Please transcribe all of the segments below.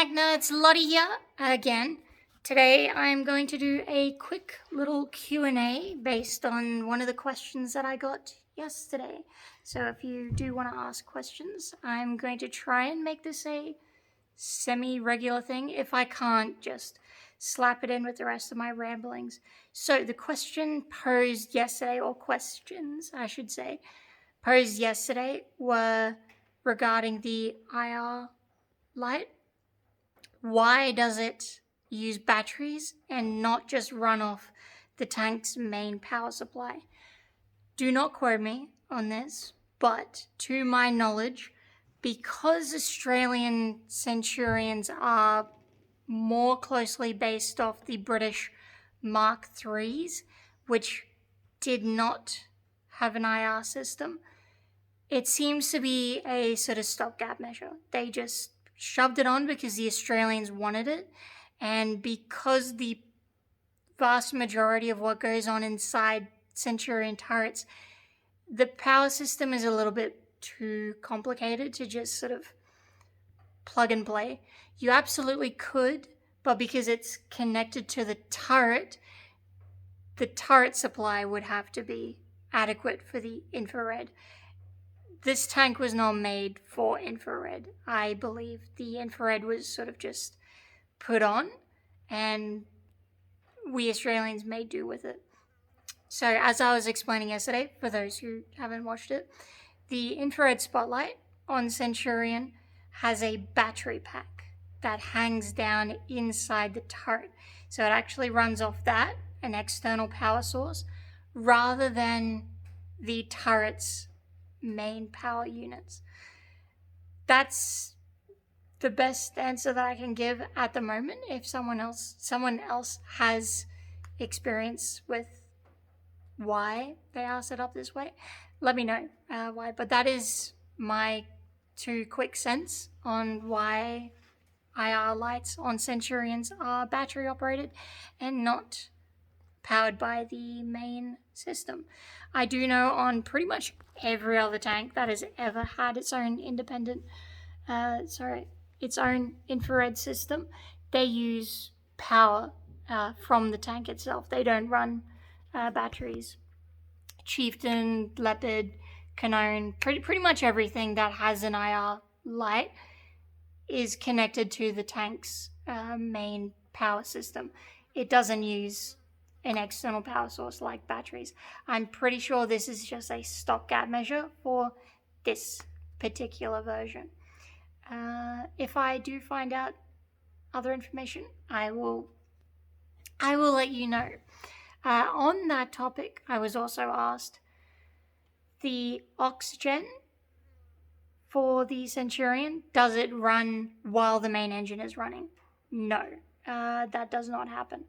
Tank Nerds, Lottie here again. Today I'm going to do a quick little Q&A based on one of the questions that I got yesterday. So if you do want to ask questions, I'm going to try and make this a semi-regular thing. If I can't, just slap it in with the rest of my ramblings. So the question posed yesterday, or questions I should say, posed yesterday were regarding the IR light. Why does it use batteries and not just run off the tank's main power supply? Do not quote me on this, but to my knowledge, because Australian Centurions are more closely based off the British Mark IIIs, which did not have an IR system, it seems to be a sort of stopgap measure. They just shoved it on because the Australians wanted it, and because the vast majority of what goes on inside Centurion turrets, the power system is a little bit too complicated to just sort of plug and play. You absolutely could, but because it's connected to the turret supply would have to be adequate for the infrared. This tank was not made for infrared. I believe the infrared was sort of just put on, and we Australians made do with it. So as I was explaining yesterday, for those who haven't watched it, the infrared spotlight on Centurion has a battery pack that hangs down inside the turret. So it actually runs off that, an external power source, rather than the turret's main power units. That's the best answer that I can give at the moment. If someone else has experience with why they are set up this way, let me know why. But that is my 2 quick cents on why IR lights on Centurions are battery operated and not powered by the main system. I do know on pretty much every other tank that has ever had its own its own infrared system, they use power from the tank itself. They don't run batteries. Chieftain, Leopard, Canone, pretty much everything that has an IR light is connected to the tank's main power system. It doesn't use an external power source like batteries. I'm pretty sure this is just a stopgap measure for this particular version. If I do find out other information, I will let you know. On that topic, I was also asked, the oxygen for the Centurion, does it run while the main engine is running? No, that does not happen.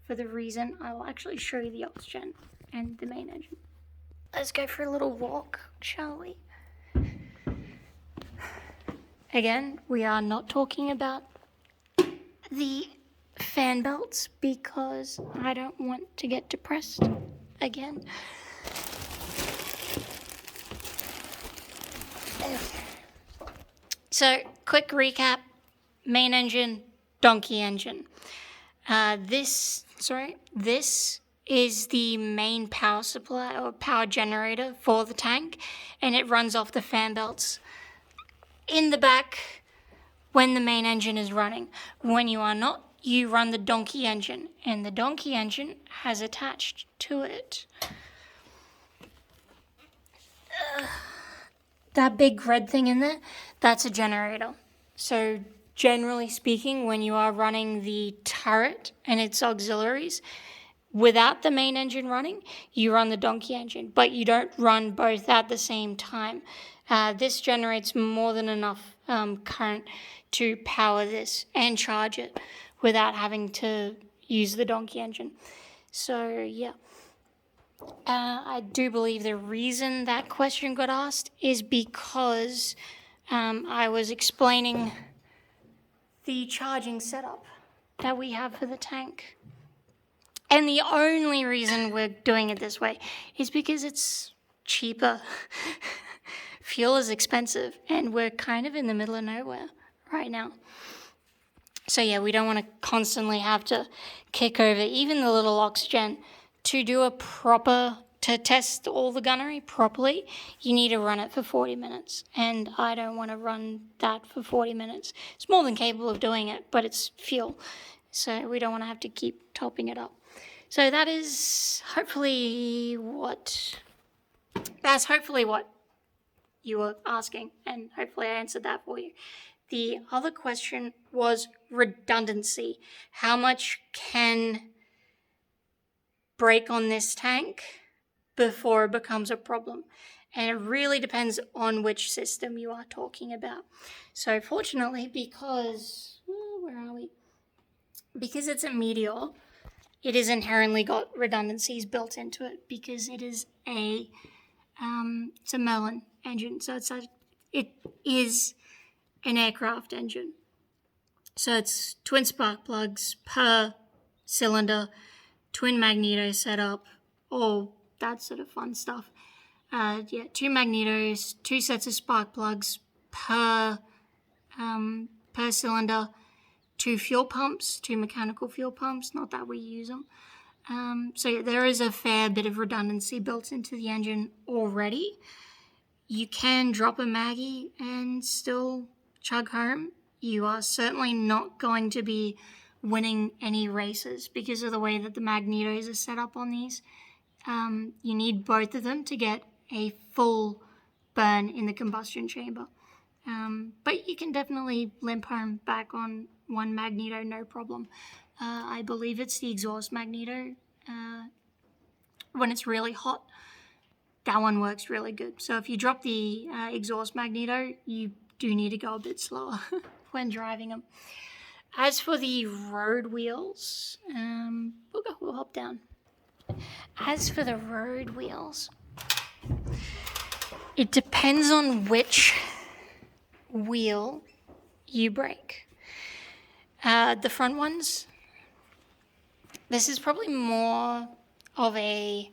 For the reason, I will actually show you the oxygen and the main engine. Let's go for a little walk, shall we? Again, we are not talking about the fan belts because I don't want to get depressed again. So, quick recap: main engine, donkey engine. This is the main power supply or power generator for the tank, and it runs off the fan belts in the back when the main engine is running. When you are not, you run the donkey engine, and the donkey engine has attached to it that big red thing in there, that's a generator. So generally speaking, when you are running the turret and its auxiliaries, without the main engine running, you run the donkey engine, but you don't run both at the same time. This generates more than enough current to power this and charge it without having to use the donkey engine. So, yeah. I do believe the reason that question got asked is because I was explaining the charging setup that we have for the tank. And the only reason we're doing it this way is because it's cheaper. Fuel is expensive, and we're kind of in the middle of nowhere right now. So yeah, we don't want to constantly have to kick over even the little oxygen. To do to test all the gunnery properly, you need to run it for 40 minutes. And I don't want to run that for 40 minutes. It's more than capable of doing it, but it's fuel. So we don't want to have to keep topping it up. So that's hopefully what you were asking, and hopefully I answered that for you. The other question was redundancy. How much can break on this tank before it becomes a problem? And it really depends on which system you are talking about. So fortunately, because it's a Meteor, it has inherently got redundancies built into it because it is it's a Merlin engine. So it is an aircraft engine. So it's twin spark plugs per cylinder, twin magneto setup, all that sort of fun stuff. 2 magnetos, 2 sets of spark plugs per cylinder, 2 fuel pumps, 2 mechanical fuel pumps, not that we use them. So there is a fair bit of redundancy built into the engine already. You can drop a Maggie and still chug home. You are certainly not going to be winning any races because of the way that the magnetos are set up on these. You need both of them to get a full burn in the combustion chamber. But you can definitely limp home back on one magneto, no problem. I believe it's the exhaust magneto. When it's really hot, that one works really good. So if you drop the exhaust magneto, you do need to go a bit slower when driving them. As for the road wheels, we'll hop down. As for the road wheels, it depends on which wheel you break. The front ones, this is probably more of a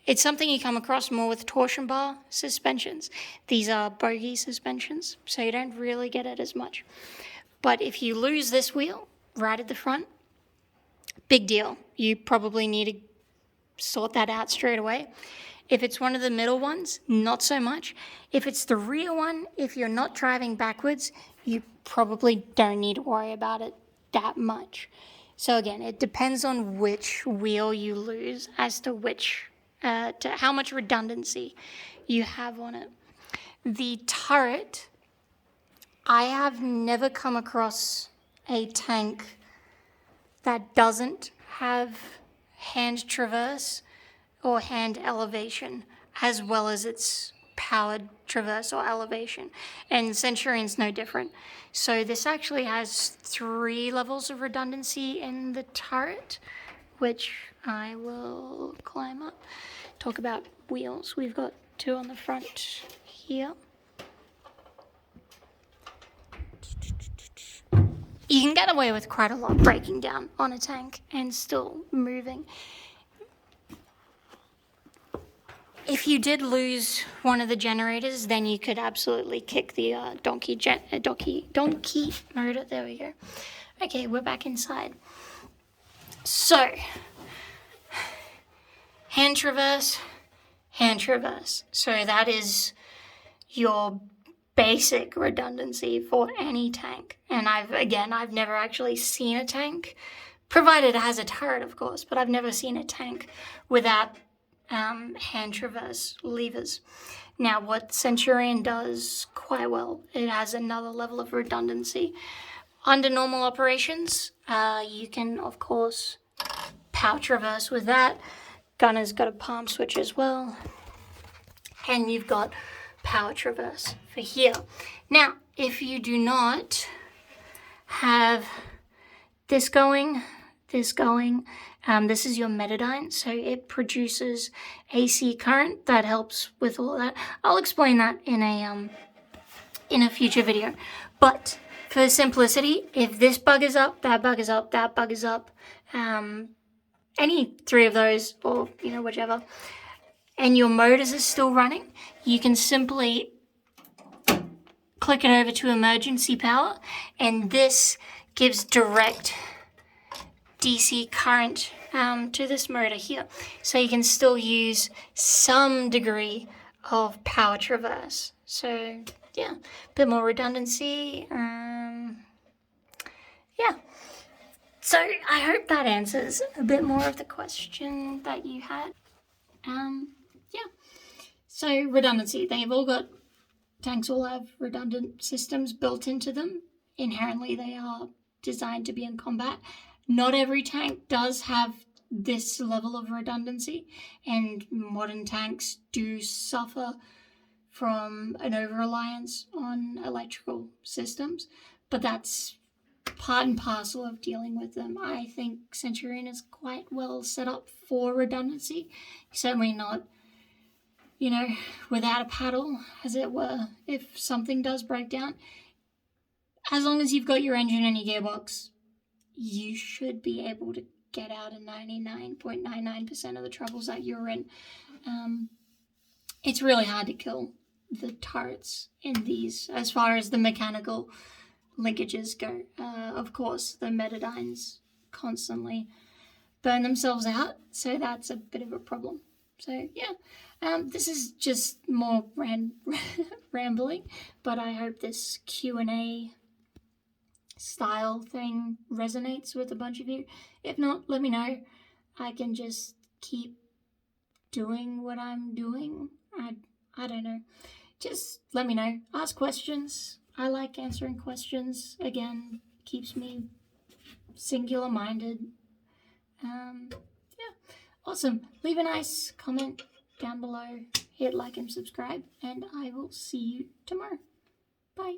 it's something you come across more with torsion bar suspensions. These are bogie suspensions, so you don't really get it as much. But if you lose this wheel right at the front, big deal. You probably need to sort that out straight away. If it's one of the middle ones, not so much. If it's the rear one, if you're not driving backwards, you probably don't need to worry about it that much. So again, it depends on which wheel you lose as to to how much redundancy you have on it. The turret, I have never come across a tank that doesn't have hand traverse or hand elevation as well as its powered traverse or elevation, and Centurion's no different. So this actually has 3 levels of redundancy in the turret, which I will climb up. Talk about wheels. We've got 2 on the front here. You can get away with quite a lot breaking down on a tank and still moving. If you did lose one of the generators, then you could absolutely kick the donkey motor. There we go. Okay, we're back inside. So, hand traverse. So that is your basic redundancy for any tank. And I've never actually seen a tank, provided it has a turret, of course, but I've never seen a tank without hand traverse levers. Now, what Centurion does quite well, it has another level of redundancy. Under normal operations, you can, of course, power traverse with that. Gunner's got a palm switch as well. And you've got power traverse for here. Now, if you do not have this going, this is your Metadyne, so it produces AC current that helps with all that. I'll explain that in a future video. But for simplicity, if this buggers up, that buggers up, that buggers up, any 3 of those, or whichever, and your motors are still running, you can simply click it over to emergency power, and this gives direct DC current to this motor here. So you can still use some degree of power traverse. So yeah, a bit more redundancy. Yeah. So I hope that answers a bit more of the question that you had. Yeah. So redundancy, they've all got, tanks all have redundant systems built into them. Inherently, they are designed to be in combat. Not every tank does have this level of redundancy, and modern tanks do suffer from an over-reliance on electrical systems, but that's part and parcel of dealing with them. I think Centurion is quite well set up for redundancy. Certainly not, without a paddle, as it were, if something does break down. As long as you've got your engine and your gearbox, you should be able to get out of 99.99% of the troubles that you're in. It's really hard to kill the turrets in these, as far as the mechanical linkages go. Of course, the metadynes constantly burn themselves out, so that's a bit of a problem. So yeah, this is just more rambling, but I hope this Q&A style thing resonates with a bunch of you. If not, let me know. I can just keep doing what I'm doing. I don't know. Just let me know. Ask questions. I like answering questions. Again, keeps me singular-minded. Yeah, awesome. Leave a nice comment down below. Hit like and subscribe, and I will see you tomorrow. Bye.